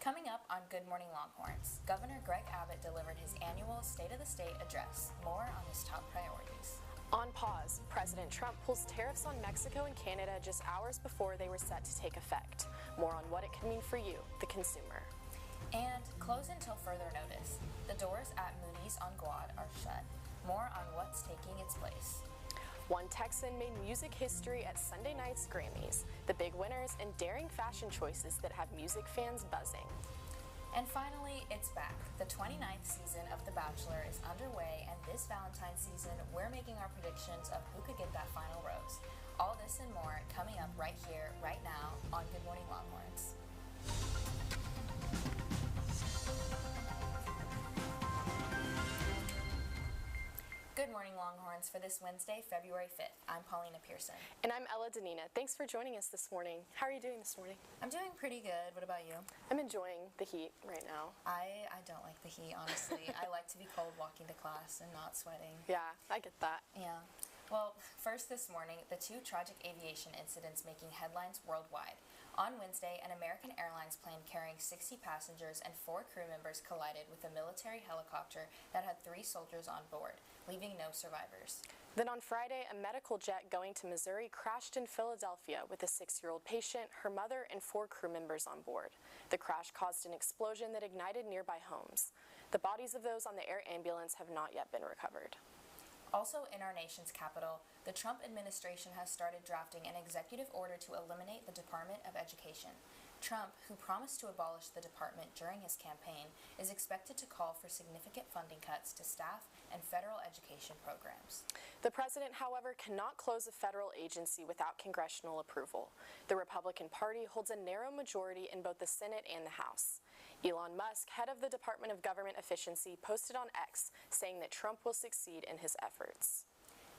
Coming up on Good Morning Longhorns, Governor Greg Abbott delivered his annual State of the State address. More on his top priorities. On pause, President Trump pulls tariffs on Mexico and Canada just hours before they were set to take effect. More on what it could mean for you, the consumer. And close until further notice. The doors at Mooney's on Guad are shut. More on what's taking its place. One Texan made music history at Sunday night's Grammys, the big winners and daring fashion choices that have music fans buzzing. And finally, it's back. The 29th season of The Bachelor is underway, and this Valentine's season, we're making our predictions of who could get that final rose. All this and more coming up right here, right now, on Good Morning Longhorns. Good morning, Longhorns, for this Wednesday, February 5th. I'm Paulina Pearson. And I'm Ella Danina. Thanks for joining us this morning. How are you doing this morning? I'm doing pretty good. What about you? I'm enjoying the heat right now. I don't like the heat, honestly. I like to be cold walking to class and not sweating. Yeah, I get that. Yeah. Well, first this morning, the two tragic aviation incidents making headlines worldwide. On Wednesday, an American Airlines plane carrying 60 passengers and 4 crew members collided with a military helicopter that had 3 soldiers on board, leaving no survivors. Then on Friday, a medical jet going to Missouri crashed in Philadelphia with a 6-year-old patient, her mother, and 4 crew members on board. The crash caused an explosion that ignited nearby homes. The bodies of those on the air ambulance have not yet been recovered. Also in our nation's capital, the Trump administration has started drafting an executive order to eliminate the Department of Education. Trump, who promised to abolish the department during his campaign, is expected to call for significant funding cuts to staff and federal education programs. The president, however, cannot close a federal agency without congressional approval. The Republican Party holds a narrow majority in both the Senate and the House. Elon Musk, head of the Department of Government Efficiency, posted on X saying that Trump will succeed in his efforts.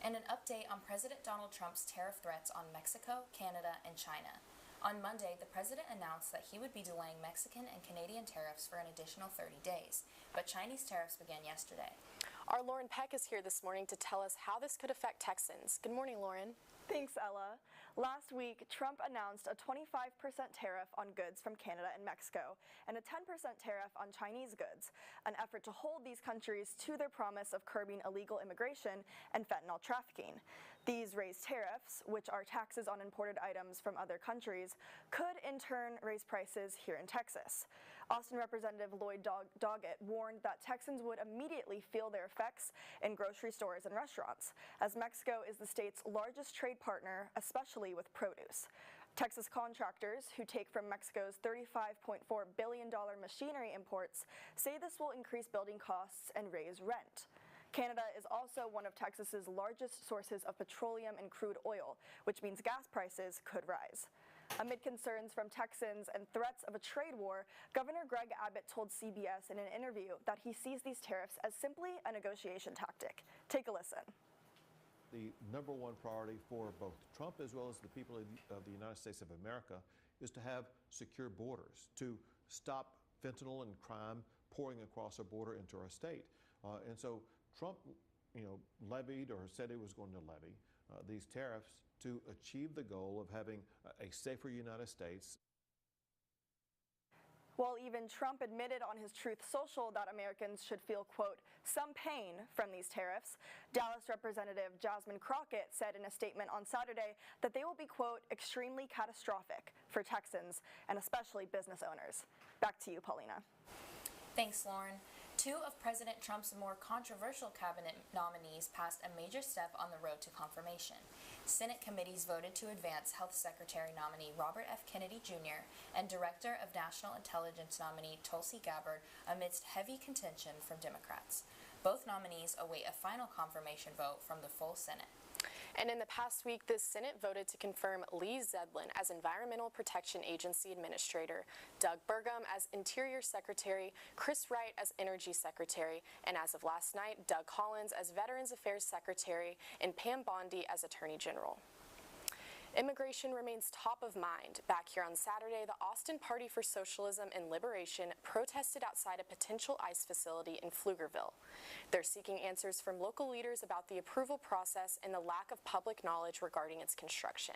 And an update on President Donald Trump's tariff threats on Mexico, Canada, and China. On Monday, the president announced that he would be delaying Mexican and Canadian tariffs for an additional 30 days, but Chinese tariffs began yesterday. Our Lauren Peck is here this morning to tell us how this could affect Texans. Good morning, Lauren. Thanks, Ella. Last week, Trump announced a 25% tariff on goods from Canada and Mexico and a 10% tariff on Chinese goods, an effort to hold these countries to their promise of curbing illegal immigration and fentanyl trafficking. These raised tariffs, which are taxes on imported items from other countries, could in turn raise prices here in Texas. Austin Representative Lloyd Doggett warned that Texans would immediately feel their effects in grocery stores and restaurants, as Mexico is the state's largest trade partner, especially with produce. Texas contractors who take from Mexico's $35.4 billion machinery imports say this will increase building costs and raise rent. Canada is also one of Texas's largest sources of petroleum and crude oil, which means gas prices could rise. Amid concerns from Texans and threats of a trade war, Governor Greg Abbott told CBS in an interview that he sees these tariffs as simply a negotiation tactic. Take a listen. The number one priority for both Trump as well as the people of the United States of America is to have secure borders, to stop fentanyl and crime pouring across our border into our state. And so Trump, levied or said he was going to levy these tariffs to achieve the goal of having a safer United States. While even Trump admitted on his Truth Social that Americans should feel, quote, some pain from these tariffs, Dallas Representative Jasmine Crockett said in a statement on Saturday that they will be, quote, extremely catastrophic for Texans and especially business owners. Back to you, Paulina. Thanks, Lauren. 2 of President Trump's more controversial cabinet nominees passed a major step on the road to confirmation. Senate committees voted to advance Health Secretary nominee Robert F. Kennedy Jr. and Director of National Intelligence nominee Tulsi Gabbard amidst heavy contention from Democrats. Both nominees await a final confirmation vote from the full Senate. And in the past week, the Senate voted to confirm Lee Zeldin as Environmental Protection Agency Administrator, Doug Burgum as Interior Secretary, Chris Wright as Energy Secretary, and as of last night, Doug Collins as Veterans Affairs Secretary, and Pam Bondi as Attorney General. Immigration remains top of mind. Back here on Saturday, the Austin Party for Socialism and Liberation protested outside a potential ICE facility in Pflugerville. They're seeking answers from local leaders about the approval process and the lack of public knowledge regarding its construction.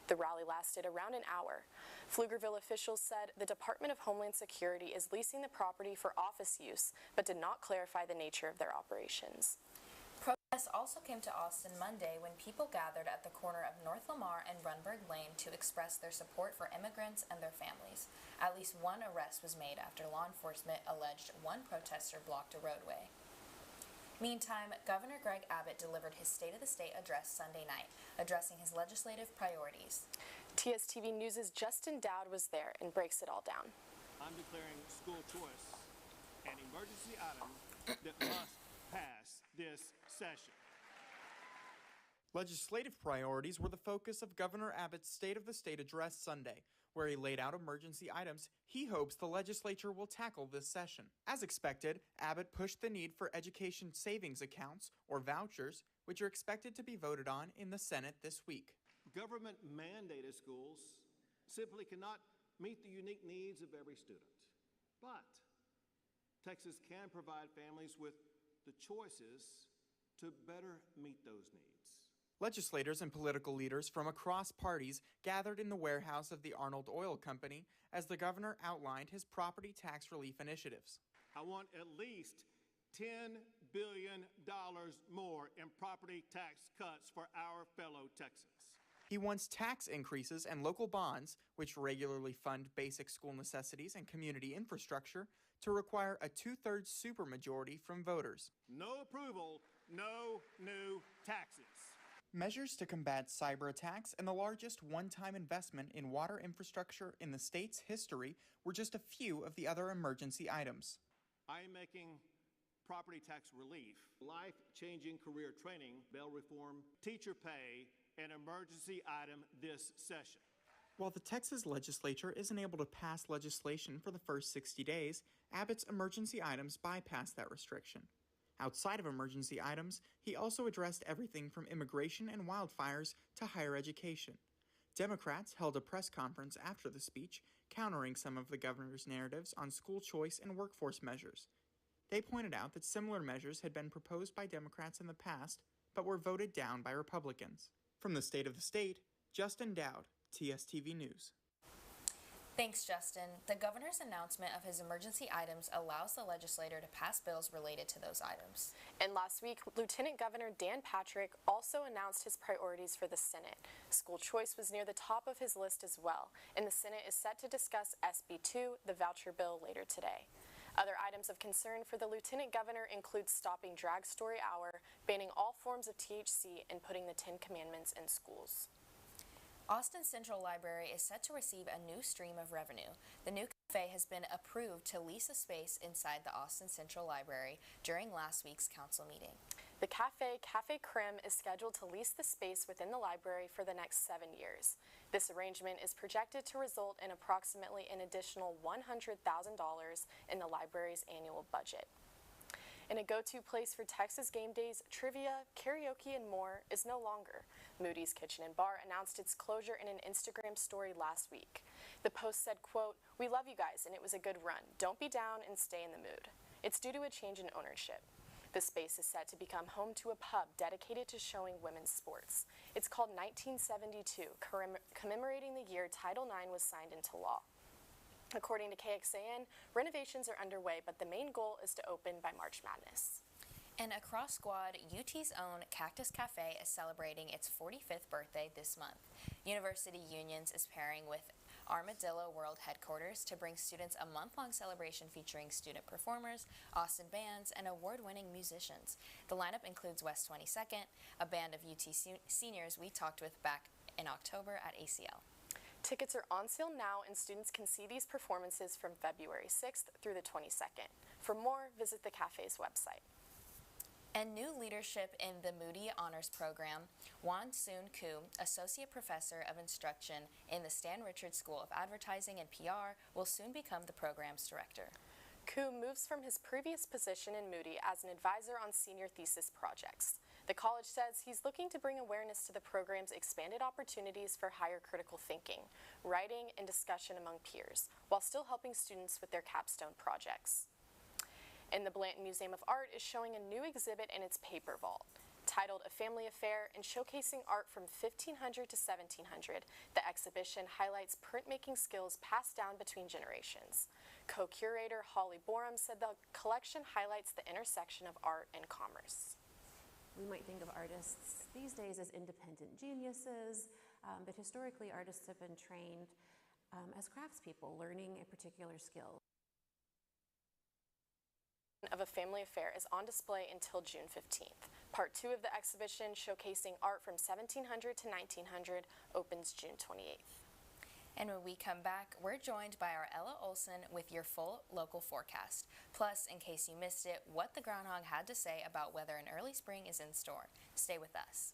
The rally lasted around an hour. Pflugerville officials said the Department of Homeland Security is leasing the property for office use, but did not clarify the nature of their operations. Protests also came to Austin Monday when people gathered at the corner of North Lamar and Runberg Lane to express their support for immigrants and their families. At least one arrest was made after law enforcement alleged one protester blocked a roadway. Meantime, Governor Greg Abbott delivered his State of the State address Sunday night, addressing his legislative priorities. TSTV News' Justin Dowd was there and breaks it all down. I'm declaring school choice an emergency item that must pass this session. Legislative priorities were the focus of Governor Abbott's State of the State address Sunday, where he laid out emergency items he hopes the legislature will tackle this session. As expected, Abbott pushed the need for education savings accounts, or vouchers, which are expected to be voted on in the Senate this week. Government-mandated schools simply cannot meet the unique needs of every student. But Texas can provide families with the choices to better meet those needs. Legislators and political leaders from across parties gathered in the warehouse of the Arnold Oil Company as the governor outlined his property tax relief initiatives. I want at least $10 billion more in property tax cuts for our fellow Texans. He wants tax increases and local bonds, which regularly fund basic school necessities and community infrastructure, to require a 2/3 supermajority from voters. No approval, no new taxes. Measures to combat cyber attacks and the largest one-time investment in water infrastructure in the state's history were just a few of the other emergency items. I am making property tax relief, life-changing career training, bail reform, teacher pay, an emergency item this session. While the Texas legislature isn't able to pass legislation for the first 60 days, Abbott's emergency items bypass that restriction. Outside of emergency items, he also addressed everything from immigration and wildfires to higher education. Democrats held a press conference after the speech, countering some of the governor's narratives on school choice and workforce measures. They pointed out that similar measures had been proposed by Democrats in the past, but were voted down by Republicans. From the State of the State, Justin Dowd, TSTV News. Thanks, Justin. The governor's announcement of his emergency items allows the legislator to pass bills related to those items. And last week, Lieutenant Governor Dan Patrick also announced his priorities for the Senate. School choice was near the top of his list as well, and the Senate is set to discuss SB 2, the voucher bill, later today. Other items of concern for the Lieutenant Governor include stopping Drag Story Hour, banning all forms of THC, and putting the 10 Commandments in schools. Austin Central Library is set to receive a new stream of revenue. The new cafe has been approved to lease a space inside the Austin Central Library during last week's council meeting. The Cafe Creme, is scheduled to lease the space within the library for the next 7 years. This arrangement is projected to result in approximately an additional $100,000 in the library's annual budget. And a go-to place for Texas game days, trivia, karaoke, and more is no longer. Moody's Kitchen and Bar announced its closure in an Instagram story last week. The post said, quote, "We love you guys and it was a good run. Don't be down and stay in the mood." It's due to a change in ownership. The space is set to become home to a pub dedicated to showing women's sports. It's called 1972, commemorating the year Title IX was signed into law. According to KXAN, renovations are underway, but the main goal is to open by March Madness. And across squad, UT's own Cactus Cafe is celebrating its 45th birthday this month. University Unions is pairing with Armadillo World Headquarters to bring students a month-long celebration featuring student performers, Austin bands, and award-winning musicians. The lineup includes West 22nd, a band of UT seniors we talked with back in October at ACL. Tickets are on sale now, and students can see these performances from February 6th through the 22nd. For more, visit the cafe's website. And new leadership in the Moody Honors Program, Wan Soon Koo, Associate Professor of Instruction in the Stan Richards School of Advertising and PR, will soon become the program's director. Koo moves from his previous position in Moody as an advisor on senior thesis projects. The college says he's looking to bring awareness to the program's expanded opportunities for higher critical thinking, writing, and discussion among peers, while still helping students with their capstone projects. And the Blanton Museum of Art is showing a new exhibit in its paper vault. Titled A Family Affair and showcasing art from 1500 to 1700, the exhibition highlights printmaking skills passed down between generations. Co-curator Holly Borum said the collection highlights the intersection of art and commerce. We might think of artists these days as independent geniuses, but historically artists have been trained as craftspeople, learning a particular skill. Of A Family Affair is on display until June 15th. Part 2 of the exhibition, showcasing art from 1700 to 1900, opens June 28th. And when we come back, we're joined by our Ella Olson with your full local forecast. Plus, in case you missed it, what the groundhog had to say about whether an early spring is in store. Stay with us.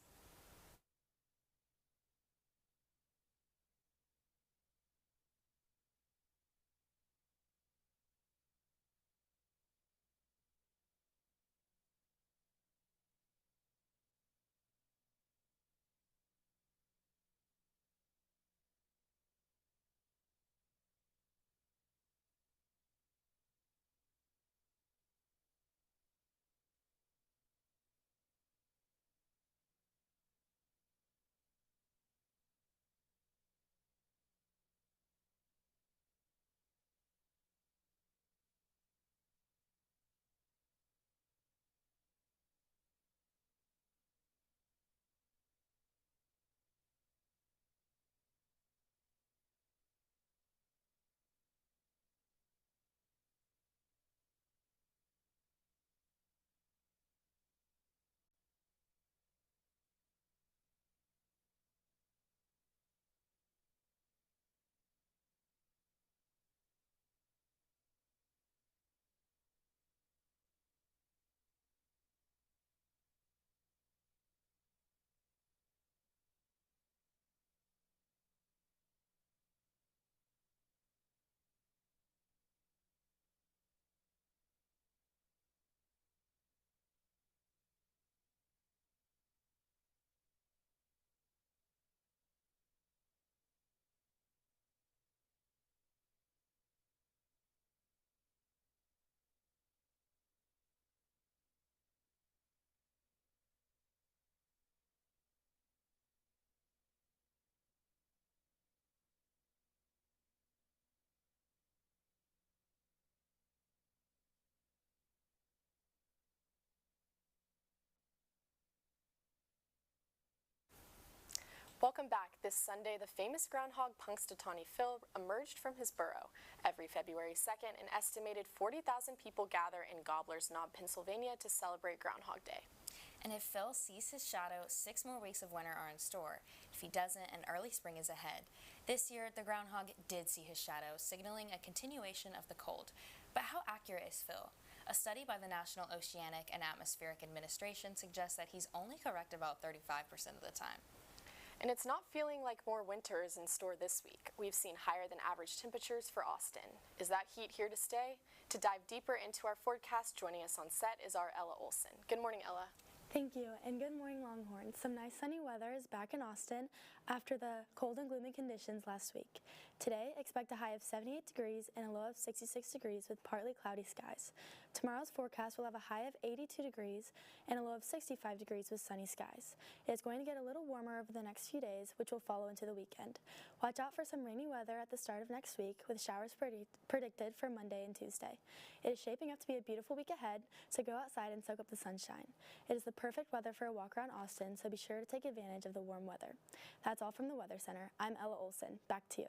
Welcome back. This Sunday, the famous groundhog Punxsutawney Phil emerged from his burrow. Every February 2nd, an estimated 40,000 people gather in Gobbler's Knob, Pennsylvania to celebrate Groundhog Day. And if Phil sees his shadow, 6 more weeks of winter are in store. If he doesn't, an early spring is ahead. This year, the groundhog did see his shadow, signaling a continuation of the cold. But how accurate is Phil? A study by the National Oceanic and Atmospheric Administration suggests that he's only correct about 35% of the time. And it's not feeling like more winter is in store this week. We've seen higher than average temperatures for Austin. Is that heat here to stay? To dive deeper into our forecast, joining us on set is our Ella Olson. Good morning, Ella. Thank you, and good morning, Longhorns. Some nice sunny weather is back in Austin after the cold and gloomy conditions last week. Today, expect a high of 78 degrees and a low of 66 degrees with partly cloudy skies. Tomorrow's forecast will have a high of 82 degrees and a low of 65 degrees with sunny skies. It is going to get a little warmer over the next few days, which will follow into the weekend. Watch out for some rainy weather at the start of next week, with showers predicted for Monday and Tuesday. It is shaping up to be a beautiful week ahead, so go outside and soak up the sunshine. It is the perfect weather for a walk around Austin, so be sure to take advantage of the warm weather. That's all from the Weather Center. I'm Ella Olson. Back to you.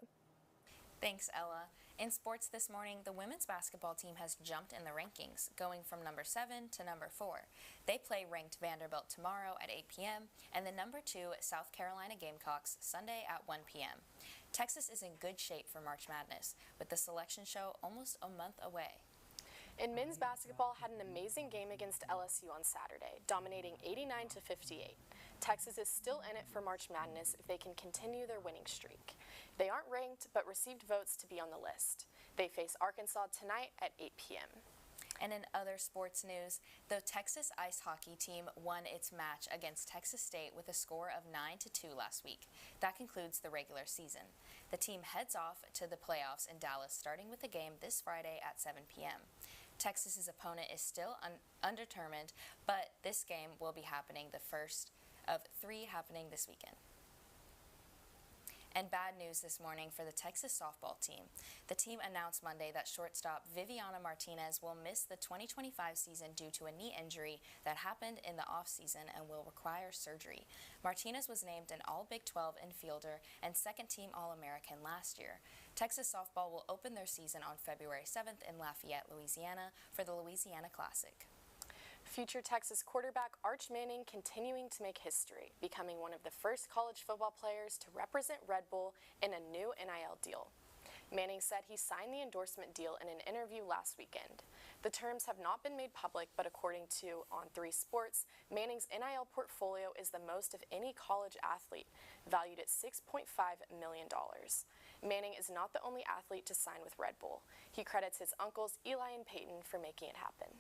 Thanks, Ella. In sports this morning, the women's basketball team has jumped in the rankings, going from number 7 to number 4. They play ranked Vanderbilt tomorrow at 8 p.m. and the number 2 South Carolina Gamecocks Sunday at 1 p.m. Texas is in good shape for March Madness, with the selection show almost a month away. And men's basketball had an amazing game against LSU on Saturday, dominating 89-58. Texas is still in it for March Madness if they can continue their winning streak. They aren't ranked, but received votes to be on the list. They face Arkansas tonight at 8 p.m. And in other sports news, the Texas ice hockey team won its match against Texas State with a score of 9-2 last week. That concludes the regular season. The team heads off to the playoffs in Dallas, starting with the game this Friday at 7 p.m. Texas's opponent is still undetermined, but this game will be happening, the first of 3 happening this weekend. And bad news this morning for the Texas softball team. The team announced Monday that shortstop Viviana Martinez will miss the 2025 season due to a knee injury that happened in the offseason and will require surgery. Martinez was named an All-Big 12 infielder and second-team All-American last year. Texas softball will open their season on February 7th in Lafayette, Louisiana for the Louisiana Classic. Future Texas quarterback Arch Manning continuing to make history, becoming one of the first college football players to represent Red Bull in a new NIL deal. Manning said he signed the endorsement deal in an interview last weekend. The terms have not been made public, but according to On3 Sports, Manning's NIL portfolio is the most of any college athlete, valued at $6.5 million. Manning is not the only athlete to sign with Red Bull. He credits his uncles Eli and Peyton for making it happen.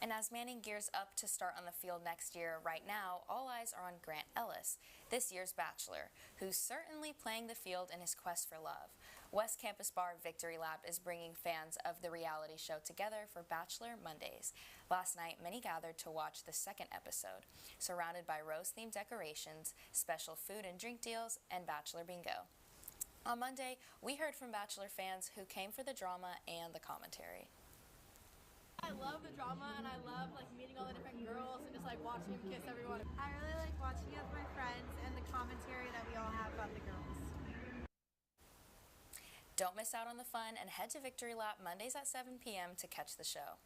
And as Manning gears up to start on the field next year, right now, all eyes are on Grant Ellis, this year's bachelor, who's certainly playing the field in his quest for love. West Campus Bar Victory Lap is bringing fans of the reality show together for Bachelor Mondays. Last night, many gathered to watch the second episode, surrounded by rose-themed decorations, special food and drink deals, and Bachelor Bingo. On Monday, we heard from Bachelor fans who came for the drama and the commentary. I love the drama and I love meeting all the different girls and just watching him kiss everyone. I really like watching it with my friends and the commentary that we all have about the girls. Don't miss out on the fun and head to Victory Lap Mondays at 7 p.m. to catch the show.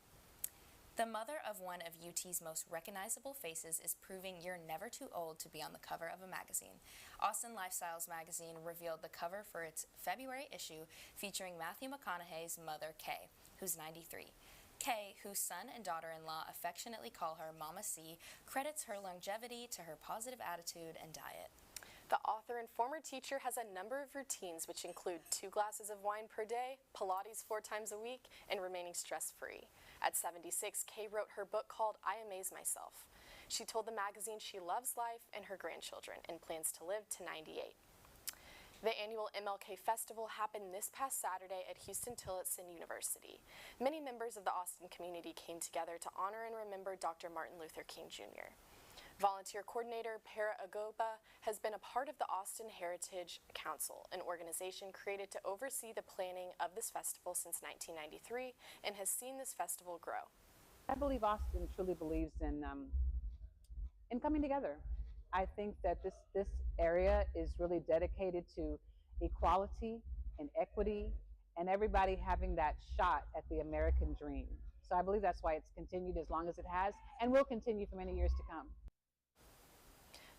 The mother of one of UT's most recognizable faces is proving you're never too old to be on the cover of a magazine. Austin Lifestyles magazine revealed the cover for its February issue featuring Matthew McConaughey's mother, Kay, who's 93. Kay, whose son and daughter-in-law affectionately call her Mama C, credits her longevity to her positive attitude and diet. The author and former teacher has a number of routines which include 2 glasses of wine per day, Pilates 4 times a week, and remaining stress-free. At 76, Kay wrote her book called I Amaze Myself. She told the magazine she loves life and her grandchildren and plans to live to 98. The annual MLK Festival happened this past Saturday at Houston-Tillotson University. Many members of the Austin community came together to honor and remember Dr. Martin Luther King Jr. Volunteer coordinator Para Agoba has been a part of the Austin Heritage Council, an organization created to oversee the planning of this festival since 1993 and has seen this festival grow. I believe Austin truly believes in coming together. I think that this area is really dedicated to equality and equity and everybody having that shot at the American dream. So I believe that's why it's continued as long as it has and will continue for many years to come.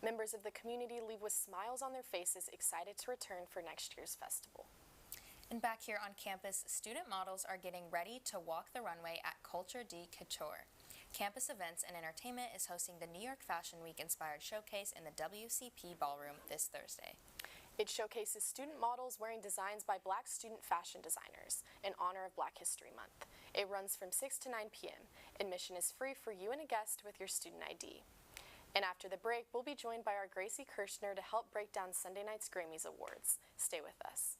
Members of the community leave with smiles on their faces, excited to return for next year's festival. And back here on campus, student models are getting ready to walk the runway at Culture de Couture. Campus Events and Entertainment is hosting the New York Fashion Week inspired showcase in the WCP Ballroom this Thursday. It showcases student models wearing designs by Black student fashion designers in honor of Black History Month. It runs from 6 to 9 p.m. Admission is free for you and a guest with your student ID. And after the break, we'll be joined by our Gracie Kirshner to help break down Sunday night's Grammys Awards. Stay with us.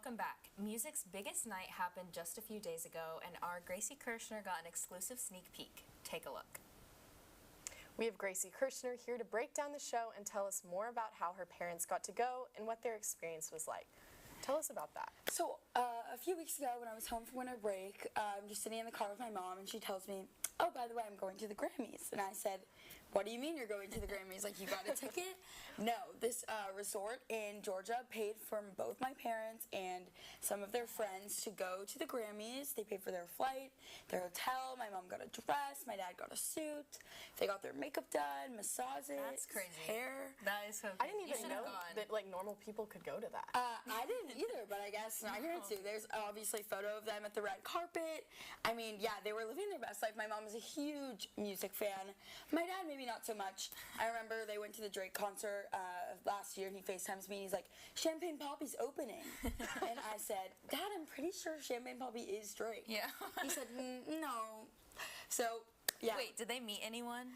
Welcome back. Music's biggest night happened just a few days ago, and our Gracie Kirshner got an exclusive sneak peek. Take a look. We have Gracie Kirshner here to break down the show and tell us more about how her parents got to go and what their experience was like. Tell us about that. So, a few weeks ago when I was home for winter break, I'm just sitting in the car with my mom, and she tells me, oh, by the way, I'm going to the Grammys. And I said, what do you mean you're going to the Grammys? Like, you got a ticket? No, this resort in Georgia paid for both my parents and some of their friends to go to the Grammys. They paid for their flight, their hotel. My mom got a dress. My dad got a suit. They got their makeup done, massages. That's crazy. Hair. That is so crazy. I didn't even know that, like, normal people could go to that. I didn't either, but I guess I heard too. There's obviously a photo of them at the red carpet. I mean, yeah, they were living their best life. My mom is a huge music fan. My dad, maybe not so much. I remember they went to the Drake concert last year, and he FaceTimes me, and he's like, Champagne Poppy's opening. And I said, Dad, I'm pretty sure Champagne Poppy is Drake. Yeah. He said, no. So, yeah. Wait, did they meet anyone?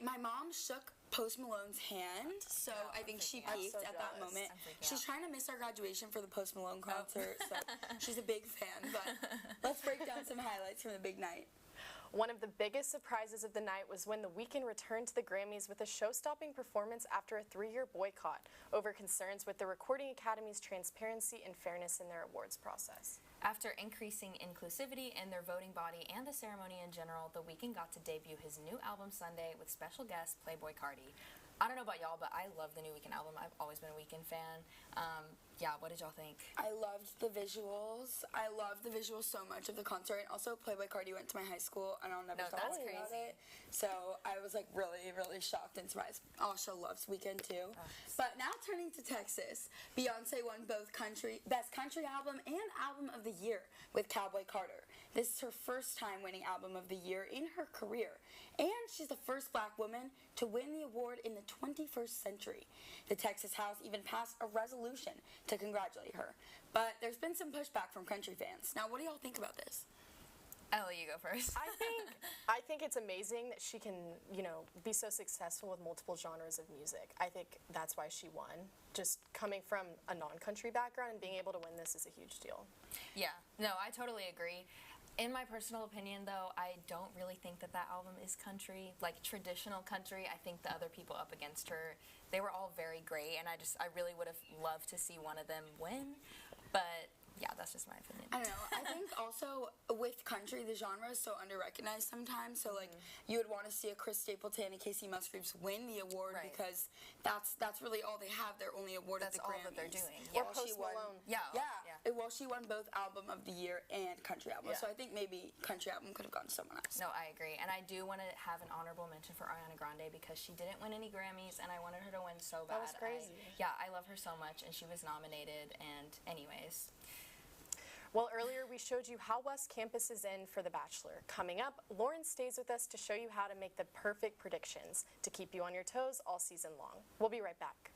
My mom shook Post Malone's hand, so I think she peaked at that moment. She's trying to miss our graduation for the Post Malone concert, so she's a big fan. But let's break down some highlights from the big night. One of the biggest surprises of the night was when The Weeknd returned to the Grammys with a show-stopping performance after a 3-year boycott over concerns with the Recording Academy's transparency and fairness in their awards process. After increasing inclusivity in their voting body and the ceremony in general, The Weeknd got to debut his new album Sunday with special guest Playboi Carti. I don't know about y'all, but I love the new Weeknd album. I've always been a Weeknd fan. Yeah, what did y'all think? I loved the visuals. I loved the visuals so much of the concert. And also, Playboi Carti went to my high school, and I'll never stop talking about it. So I was like really, really shocked and surprised. Asha loves Weeknd too. But now turning to Texas, Beyonce won both Best Country Album and Album of the Year with Cowboy Carter. This is her first time winning Album of the Year in her career. And she's the first black woman to win the award in the 21st century. The Texas House even passed a resolution to congratulate her. But there's been some pushback from country fans. Now, what do y'all think about this? Ellie, you go first. I think it's amazing that she can, be so successful with multiple genres of music. I think that's why she won. Just coming from a non-country background and being able to win this is a huge deal. Yeah, no, I totally agree. In my personal opinion, though, I don't really think that album is country, like traditional country. I think the other people up against her, they were all very great, and I really would have loved to see one of them win, but yeah, that's just my opinion. I don't know. I think also with country, the genre is so under-recognized sometimes. So, like, you would want to see a Chris Stapleton and Casey Musgraves win the award because that's really all they have. Their only award at the Grammys. That's all that they're doing. Yeah. Or Post Malone. Yeah. Well, she won both Album of the Year and Country Album. So I think maybe Country Album could have gone to someone else. No, I agree. And I do want to have an honorable mention for Ariana Grande because she didn't win any Grammys, and I wanted her to win so bad. That was crazy. I love her so much, and she was nominated, and anyways. Well, earlier we showed you how West Campus is in for The Bachelor. Coming up, Lauren stays with us to show you how to make the perfect predictions to keep you on your toes all season long. We'll be right back.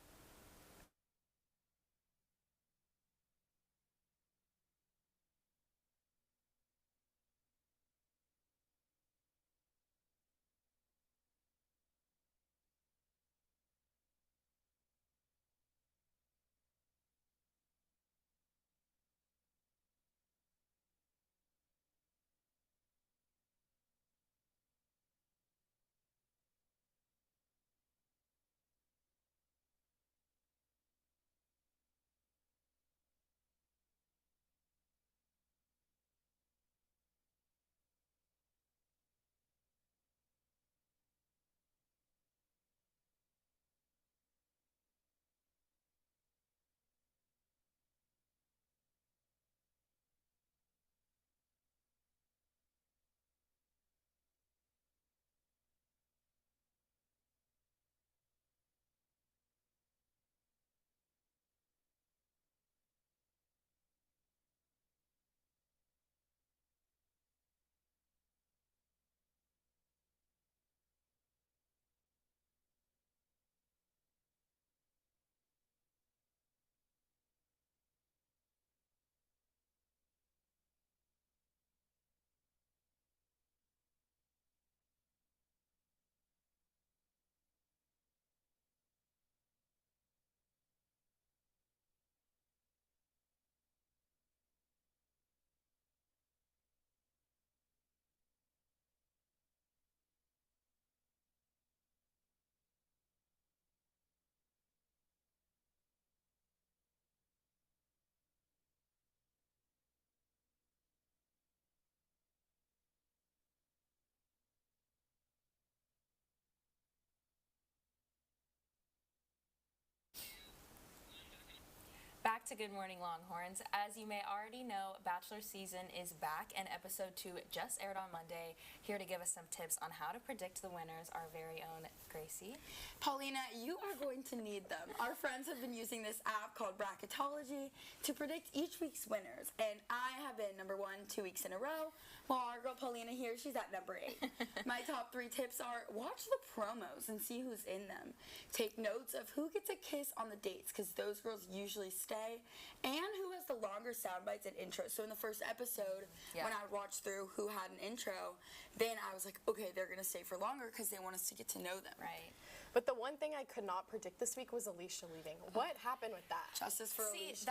back to Good Morning Longhorns. As you may already know, Bachelor season is back and episode 2 just aired on Monday. Here to give us some tips on how to predict the winners, our very own Gracie. Paulina, you are going to need them. Our friends have been using this app called Bracketology to predict each week's winners, and I have been number 1 2 weeks in a row, while our girl Paulina here, she's at number 8. My top 3 tips are watch the promos and see who's in them. Take notes of who gets a kiss on the dates, because those girls usually stay, and who has the longer sound bites and intros. So in the first episode, when I would watch through who had an intro, then I was like, okay, they're going to stay for longer because they want us to get to know them. Right. But the one thing I could not predict this week was Alicia leaving. What happened with that? Justice for Alicia.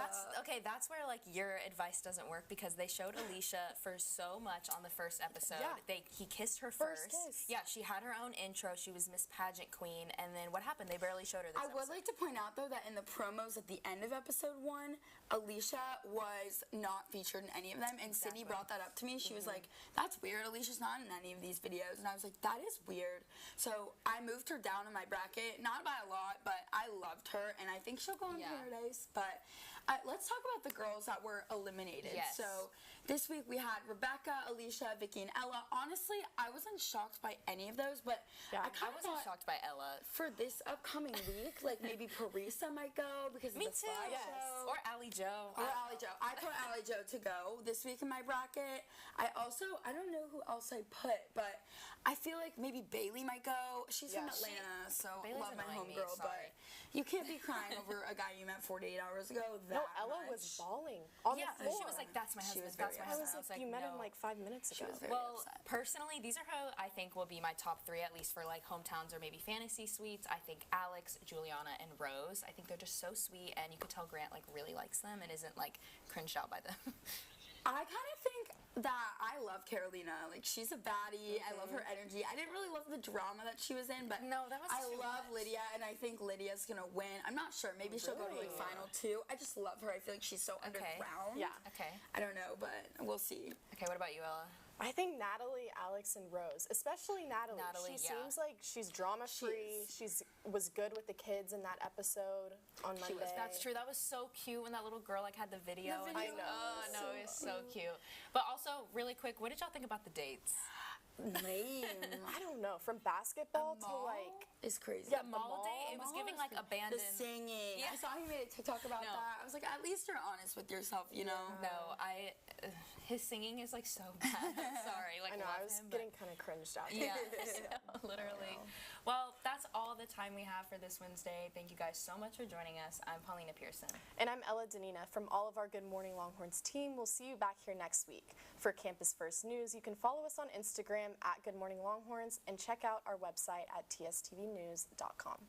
That's where like your advice doesn't work, because they showed Alicia for so much on the first episode. Yeah. He kissed her First first. kiss. Yeah, she had her own intro. She was Miss Pageant Queen, and then what happened? They barely showed her this I would like to point out though that in the promos at the end of episode 1, Alicia was not featured in any of them, and Sydney brought that up to me. She was like, "That's weird. Alicia's not in any of these videos," and I was like, "That is weird." So I moved her down in my bracket, not by a lot, but I loved her, and I think she'll go in Paradise. But let's talk about the girls that were eliminated. Yes. So this week we had Rebecca, Alicia, Vicky, and Ella. Honestly, I wasn't shocked by any of those, but I wasn't shocked by Ella. For this upcoming week, like maybe Parisa might go because of the Fly show. Or Allie Joe. I put Allie Joe to go this week in my bracket. I don't know who else I put, but I feel like maybe Bailey might go. She's from Atlanta, so Bailey's love my annoying homegirl, me, but you can't be crying over a guy you met 48 hours ago. No, Ella was bawling on the floor. She was like, "That's my husband. That's my husband." I was like, "You met him like 5 minutes ago." Well, personally, these are who I think will be my top 3, at least for like hometowns or maybe fantasy suites. I think Alex, Juliana, and Rose. I think they're just so sweet, and you could tell Grant like really likes them and isn't like cringed out by them. I kind of think that I love Carolina. Like, she's a baddie. I love her energy. I didn't really love the drama that she was in, but no, that was I love Lydia, and I think Lydia's gonna win. I'm not sure. Maybe she'll go to like final 2. I just love her. I feel like she's so underground. Yeah. Okay. I don't know, but we'll see. Okay, what about you, Ella? I think Natalie, Alex, and Rose, especially Natalie. She seems like she's drama-free. She was good with the kids in that episode on Monday. That's true. That was so cute when that little girl like had the video. I know. Oh, no, it was so cute. But also, really quick, what did y'all think about the dates? Lame. I don't know. From basketball to like... It's crazy. Yeah, the mall date, it was giving like abandoned. The singing. Yeah. I saw he made a TikTok about that. I was like, at least you're honest with yourself, you know? No, his singing is like so bad. I'm sorry. Like, I know, I was getting kind of cringed out. Yeah, literally. Well, that's all the time we have for this Wednesday. Thank you guys so much for joining us. I'm Paulina Pearson. And I'm Ella Danina. From all of our Good Morning Longhorns team, we'll see you back here next week. For Campus First News, you can follow us on Instagram at Good Morning Longhorns and check out our website at tstvnews.com.